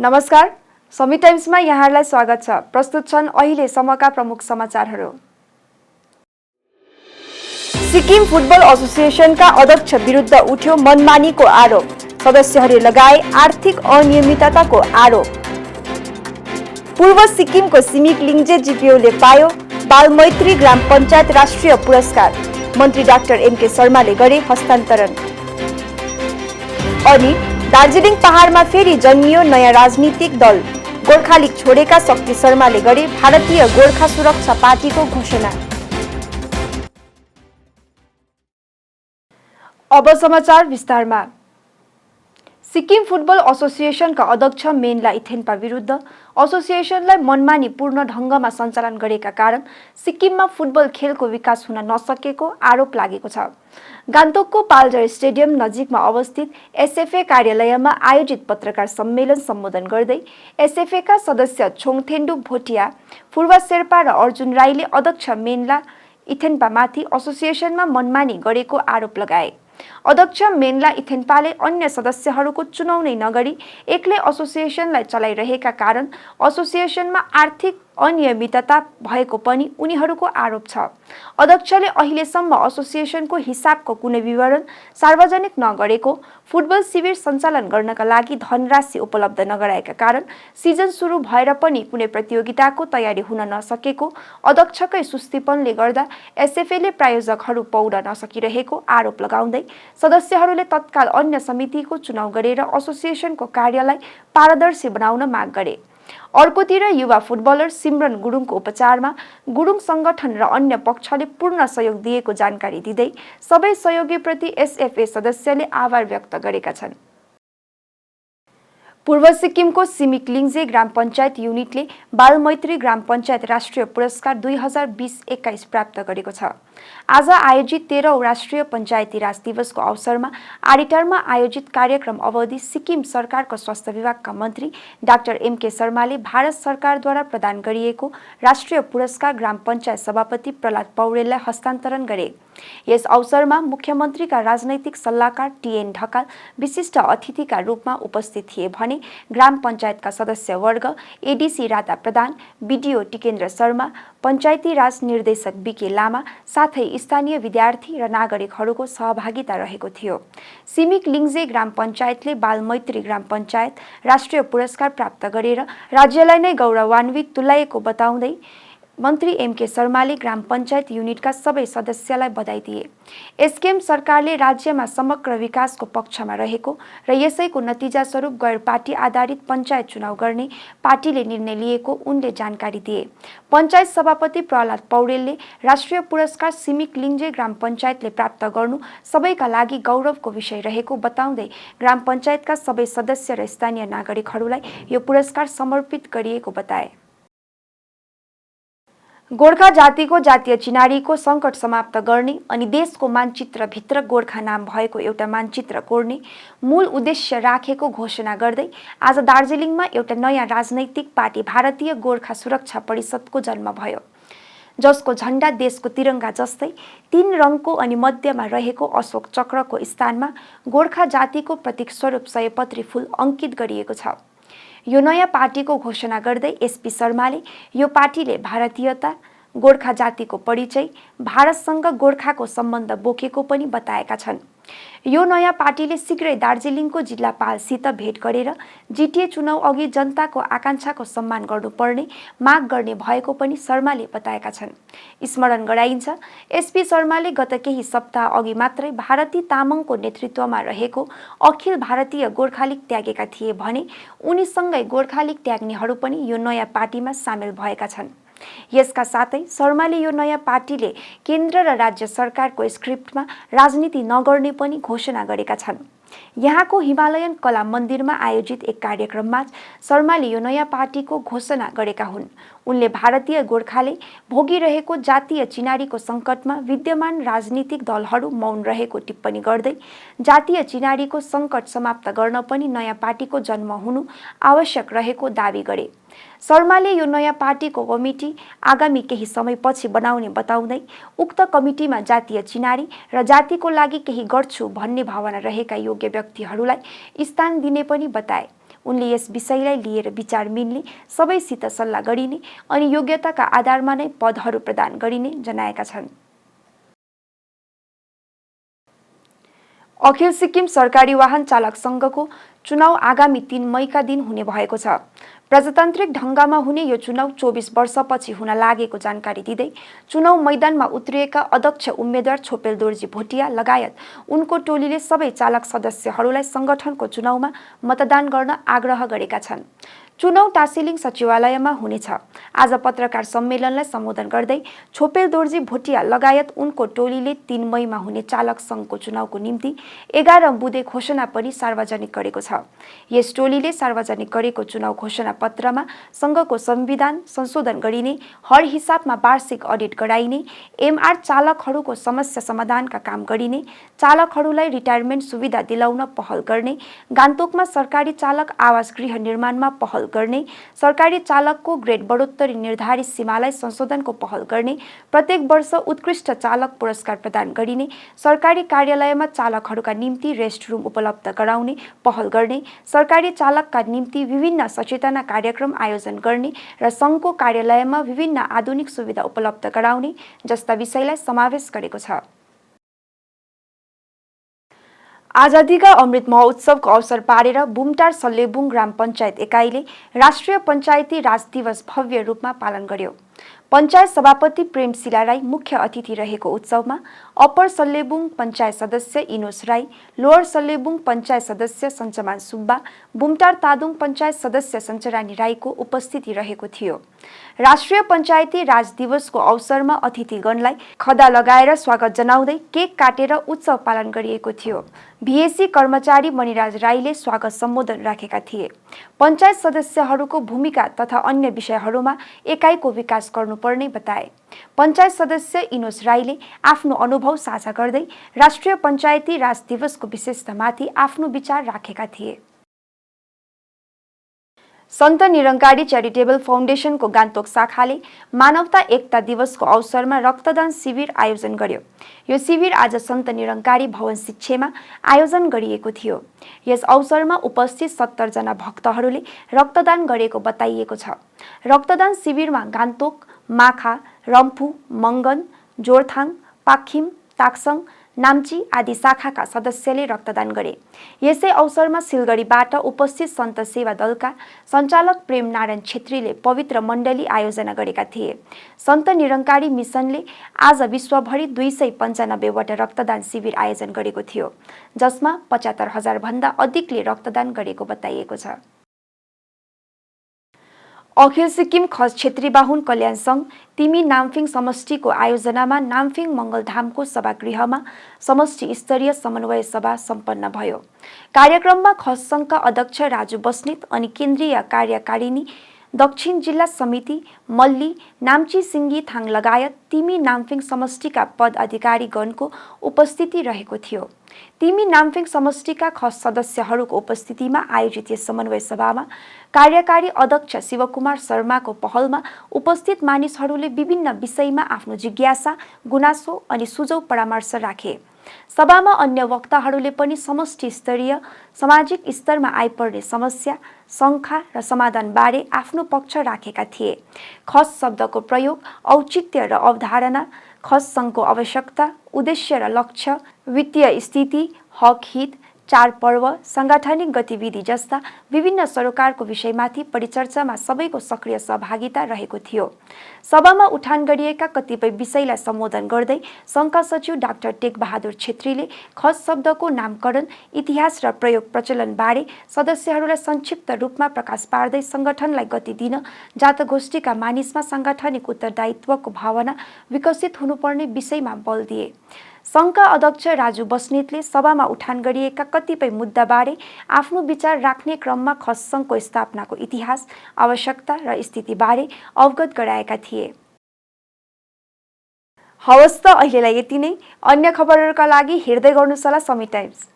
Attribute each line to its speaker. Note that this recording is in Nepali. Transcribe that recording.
Speaker 1: नमस्कार, समी टाइम्समा यहाँहरूलाई स्वागत छ। प्रस्तुत छन् अहिलेसम्मका प्रमुख समाचारहरू। सिक्किम फुटबल एसोसिएसनका अध्यक्ष विरुद्ध उठ्यो मनमानीको आरोप। सदस्यहरूले लगाए आर्थिक अनियमितताको आरोप। पूर्व सिक्किमको सिमिक लिङ्जे जिपिओले पायो बालमैत्री ग्राम पञ्चायत राष्ट्रिय पुरस्कार। मन्त्री डाक्टर एमके शर्माले गरे हस्तान्तरण। अनि दार्जिलिङ पहाडमा फेरि जन्मियो नयाँ राजनीतिक दल। गोर्खा लिग छोडेका शक्ति शर्माले गरे भारतीय गोर्खा सुरक्षा पार्टीको घोषणा। अब समाचार विस्तारमा। सिक्किम फुटबल एसोसिएसनका अध्यक्ष मेनला इथेन्पा विरुद्ध एसोसिएसनलाई मनमानीपूर्ण ढङ्गमा सञ्चालन गरेका कारण सिक्किममा फुटबल खेलको विकास हुन नसकेको आरोप लागेको छ। गान्तोकको पाल्जर स्टेडियम नजिकमा अवस्थित एसएफए कार्यालयमा आयोजित पत्रकार सम्मेलन सम्बोधन गर्दै एसएफएका सदस्य छोङथेन्डु भोटिया, फुर्वा शेर्पा र अर्जुन राईले अध्यक्ष मेनला इथेन्पामाथि एसोसिएसनमा मनमानी गरेको आरोप लगाए। अध्यक्ष मेनला इथेन्पाले अन्य सदस्यहरूको चुनाउ नगरी एक्लै एसोसिएसनलाई चलाइरहेका कारण एसोसिएसनमा आर्थिक अनियमितता भएको पनि उनीहरूको आरोप छ। अध्यक्षले अहिलेसम्म एसोसिएसनको हिसाबको कुनै विवरण सार्वजनिक नगरेको, फुटबल शिविर सञ्चालन गर्नका लागि धनराशि उपलब्ध नगराएका कारण सिजन सुरु भएर पनि कुनै प्रतियोगिताको तयारी हुन नसकेको, अध्यक्षकै सुस्तीपनले गर्दा एसएफएले प्रायोजकहरू पाउन नसकिरहेको आरोप लगाउँदै सदस्यहरूले तत्काल अन्य समितिको चुनाव गरेर एसोसिएसनको कार्यलाई पारदर्शी बनाउन माग गरे। अर्कोतिर युवा फुटबलर सिमरन गुरुङको उपचारमा गुरुङ संगठन र अन्य पक्षले पूर्ण सहयोग दिएको जानकारी दिँदै सबै सहयोगीप्रति एसएफए सदस्यले आभार व्यक्त गरेका छन्। पूर्व सिक्किमको सिमिक लिङ्जे ग्राम पञ्चायत युनिटले बालमैत्री ग्राम पञ्चायत राष्ट्रिय पुरस्कार 2020-21 प्राप्त गरेको छ। आज आयोजित 13औं राष्ट्रिय पञ्चायती राज दिवसको अवसरमा आडिटारमा आयोजित कार्यक्रम अवधि सिक्किम सरकारको स्वास्थ्य विभागका मन्त्री डाक्टर एमके शर्माले भारत सरकारद्वारा प्रदान गरिएको राष्ट्रिय पुरस्कार ग्राम पञ्चायत सभापति प्रहलाद पौडेललाई हस्तान्तरण गरे। यस अवसरमा मुख्यमन्त्रीका राजनैतिक सल्लाहकार टीएन ढकाल विशिष्ट अतिथिका रूपमा उपस्थित थिए भने ग्राम पञ्चायतका सदस्यवर्ग एडीसी राधा प्रधान, बीडीओ टिकेन्द्र शर्मा, पञ्चायती राज निर्देशक बीके लामा साथै स्थानीय विद्यार्थी र नागरिकहरूको सहभागिता रहेको थियो। सिमिक लिङ्जे ग्राम पञ्चायतले बालमैत्री ग्राम पञ्चायत राष्ट्रिय पुरस्कार प्राप्त गरेर राज्यलाई नै गौरवान्वित तुल्याएको बताउँदै मन्त्री एमके शर्माले ग्राम पञ्चायत युनिटका सबै सदस्यलाई बधाई दिए। एसकेएम सरकारले राज्यमा समग्र विकासको पक्षमा रहेको र यसैको नतिजा स्वरूप गैर पार्टी आधारित पञ्चायत चुनाव गर्ने पार्टीले निर्णय लिएको उनले जानकारी दिए। पञ्चायत सभापति प्रहलाद पौडेलले राष्ट्रिय पुरस्कार सिमिक लिङ्जे ग्राम पञ्चायतले प्राप्त गर्नु सबैका लागि गौरवको विषय रहेको बताउँदै ग्राम पञ्चायतका सबै सदस्य र स्थानीय नागरिकहरूलाई यो पुरस्कार समर्पित गरिएको बताए। गोर्खा जातिको जातीय चिनारीको सङ्कट समाप्त गर्ने अनि देशको मानचित्रभित्र गोर्खा नाम भएको एउटा मानचित्र कोर्ने मूल उद्देश्य राखेको घोषणा गर्दै आज दार्जिलिङमा एउटा नयाँ राजनैतिक पार्टी भारतीय गोर्खा सुरक्षा परिषदको जन्म भयो, जसको झण्डा देशको तिरङ्गा जस्तै 3 रङको अनि मध्यमा रहेको अशोक चक्रको स्थानमा गोर्खा जातिको प्रतीक स्वरूप सयपत्री फूल अंकित गरिएको छ। यो नयाँ पार्टीको घोषणा गर्दै एसपी शर्माले यो पार्टीले भारतीयता, गोर्खा जातिको परिचय, भारतसँग गोर्खाको सम्बन्ध बोकेको पनि बताएका छन्। यो नयाँ पार्टीले शीघ्रै दार्जिलिङको जिल्लापालसित भेट गरेर जिटिए चुनाव अघि जनताको आकांक्षाको सम्मान गर्नुपर्ने माग गर्ने भएको पनि शर्माले बताएका छन्। स्मरण गराइन्छ, एसपी शर्माले गत केही सप्ताह अघि मात्रै भारती तामाङको नेतृत्वमा रहेको अखिल भारतीय गोर्खा लिग त्यागेका थिए भने उनीसँगै गोर्खा लिग त्याग्नेहरू पनि यो नयाँ पार्टीमा सामेल भएका छन्। यसका साथै शर्माले यो नयाँ पार्टीले केन्द्र र राज्य सरकारको स्क्रिप्टमा राजनीति नगर्ने पनि घोषणा गरेका छन्। यहाँको हिमालयन कला मन्दिरमा आयोजित एक कार्यक्रममा शर्माले यो नयाँ पार्टीको घोषणा गरेका हुन्। उनले भारतीय गोर्खाले भोगिरहेको जातीय चिनारीको सङ्कटमा विद्यमान राजनीतिक दलहरू मौन रहेको टिप्पणी गर्दै जातीय चिनारीको सङ्कट समाप्त गर्न पनि नयाँ पार्टीको जन्म हुनु आवश्यक रहेको दावी गरे। शर्माले यो नयाँ पार्टीको कमिटी आगामी केही समयपछि बनाउने बताउँदै उक्त कमिटीमा जातीय चिनारी र जातिको लागि केही गर्छु भन्ने भावना रहेका योग्य व्यक्तिहरूलाई स्थान दिने पनि बताए। उनले यस विषयलाई लिएर विचार मिल्ने, सबैसित सल्लाह गरिने अनि योग्यताका आधारमा नै पदहरू प्रदान गरिने जनाएका छन्। अखिल सिक्किम सरकारी वाहन चालक संघको चुनाव आगामी 3 मईका दिन हुने भएको छ। प्रजातान्त्रिक ढङ्गमा हुने यो चुनाव 24 वर्षपछि हुन लागेको जानकारी दिँदै चुनाव मैदानमा उत्रिएका अध्यक्ष उम्मेद्वार छोपेल दोर्जी भोटिया लगायत उनको टोलीले सबै चालक सदस्यहरूलाई संगठनको चुनावमा मतदान गर्न आग्रह गरेका छन्। चुनाव टासिलिङ सचिवालयमा हुनेछ। आज पत्रकार सम्मेलनलाई सम्बोधन गर्दै छोपेल दोर्जी भोटिया लगायत उनको टोलीले 3 मईमा हुने चालक संघको चुनावको निम्ति 11 बुँदे घोषणा पनि सार्वजनिक गरेको छ। यस टोलीले सार्वजनिक गरेको चुनाव घोषणा पत्रमा संघको संविधान संशोधन गरिने, हर हिसाबमा वार्षिक अडिट गराइने, एमआर चालकहरूको समस्या समाधानका काम गरिने, चालकहरूलाई रिटायरमेन्ट सुविधा दिलाउन पहल गर्ने, गान्तोकमा सरकारी चालक आवास गृह निर्माणमा पहल गर्ने, सरकारी चालकको ग्रेड बढोत्तरी निर्धारित सीमालाई संशोधनको पहल गर्ने, प्रत्येक वर्ष उत्कृष्ट चालक पुरस्कार प्रदान गरिने, सरकारी कार्यालयमा चालकहरूका निम्ति रेस्ट रुम उपलब्ध गराउने पहल गर्ने, सरकारी चालकका निम्ति विभिन्न सचेतना कार्यक्रम आयोजन गर्ने र संघको कार्यालयमा विभिन्न आधुनिक सुविधा उपलब्ध गराउने जस्ता विषयलाई समावेश गरेको छ। आजादीका अमृत महोत्सवको अवसर पारेर बुमटार सल्लेबुङ ग्राम पञ्चायत एकाइले राष्ट्रिय पञ्चायती राज दिवस भव्य रूपमा पालन गर्यो। पञ्चायत सभापति प्रेमशिला राई मुख्य अतिथि रहेको उत्सवमा अप्पर सल्लेबुङ पञ्चायत सदस्य इनोस राई, लोअर सल्लेबुङ पञ्चायत सदस्य सञ्चमान सुब्बा, बुमटार तादुङ पञ्चायत सदस्य सञ्चरानी राईको उपस्थिति रहेको थियो। राष्ट्रिय पञ्चायती राज दिवसको अवसरमा अतिथिगणलाई खदा लगाएर स्वागत जनाउँदै केक काटेर उत्सव पालन गरिएको थियो। भिएसी कर्मचारी मणिराज राईले स्वागत सम्बोधन राखेका थिए। पञ्चायत सदस्यहरूको भूमिका तथा अन्य विषयहरूमा एकाइको विकास गर्नुपर्ने बताए। पञ्चायत सदस्य इनोस राईले आफ्नो अनुभव साझा गर्दै राष्ट्रिय पञ्चायती राज दिवसको विशेषतामाथि आफ्नो विचार राखेका थिए। सन्त निरङ्कारी च्यारिटेबल फाउन्डेसनको गान्तोक शाखाले मानवता एकता दिवसको अवसरमा रक्तदान शिविर आयोजन गर्यो। यो शिविर आज सन्त निरङ्कारी भवन शिक्षेमा आयोजन गरिएको थियो। यस अवसरमा उपस्थित 70 जना भक्तहरूले रक्तदान गरेको बताइएको छ। रक्तदान शिविरमा गान्तोक, माखा, रम्फू, मङ्गन, जोरथाङ, पाखिम, ताक्सङ, नाम्ची आदि शाखाका सदस्यले रक्तदान गरे। यसै अवसरमा सिलगढीबाट उपस्थित सन्त सेवा दलका सञ्चालक प्रेम नारायण छेत्रीले पवित्र मण्डली आयोजना गरेका थिए। सन्त निरङ्कारी मिसनले आज विश्वभरि 295 वटा रक्तदान शिविर आयोजन गरेको थियो, जसमा 75,000 भन्दा अधिकले रक्तदान गरेको बताइएको छ। अखिल सिक्किम खस क्षेत्री बाहुन कल्याण सङ्घ तिमी नाम्फिङ समष्टिको आयोजनामा नाम्फिङ मङ्गलधामको सभागृहमा समष्टि स्तरीय समन्वय सभा सम्पन्न भयो। कार्यक्रममा खस सङ्घका अध्यक्ष राजु बस्नेत अनि केन्द्रीय कार्यकारिणी दक्षिण जिल्ला समिति मल्ली, नाम्ची सिङ्गी थाङ लगायत तिमी नाम्फिङ समष्टिका पदाधिकारीगणको उपस्थिति रहेको थियो। तिमी नाम्फिङ समष्टिका खस सदस्यहरूको उपस्थितिमा आयोजित यस समन्वय सभामा कार्यकारी अध्यक्ष शिवकुमार शर्माको पहलमा उपस्थित मानिसहरूले विभिन्न विषयमा आफ्नो जिज्ञासा, गुनासो अनि सुझाव परामर्श राखे। सभामा अन्य वक्ताहरूले पनि समष्टि स्तरीय सामाजिक स्तरमा आइपर्ने समस्या, शङ्का र समाधानबारे आफ्नो पक्ष राखेका थिए। खस शब्दको प्रयोग, औचित्य र अवधारणा, खस सङ्घको आवश्यकता, उद्देश्य र लक्ष्य, वित्तीय स्थिति, हक हित, चाडपर्व, साङ्गठनिक गतिविधि जस्ता विभिन्न सरोकारको विषयमाथि परिचर्चामा सबैको सक्रिय सहभागिता रहेको थियो। सभामा उठान गरिएका कतिपय विषयलाई सम्बोधन गर्दै सङ्घका सचिव डाक्टर टेकबहादुर छेत्रीले खस शब्दको नामकरण, इतिहास र प्रयोग प्रचलनबारे सदस्यहरूलाई संक्षिप्त रूपमा प्रकाश पार्दै सङ्गठनलाई गति दिन जातगोष्ठीका मानिसमा साङ्गठनिक उत्तरदायित्वको भावना विकसित हुनुपर्ने विषयमा बल दिए। सङ्घका अध्यक्ष राजु बस्नेतले सभामा उठान गरिएका कतिपय मुद्दाबारे आफ्नो विचार राख्ने क्रममा खस सङ्घको स्थापनाको इतिहास, आवश्यकता र स्थितिबारे अवगत गराएका थिए। हवस् त अहिलेलाई यति नै। अन्य खबरहरूका लागि हेर्दै गर्नुहोस् होला समी टाइम्स।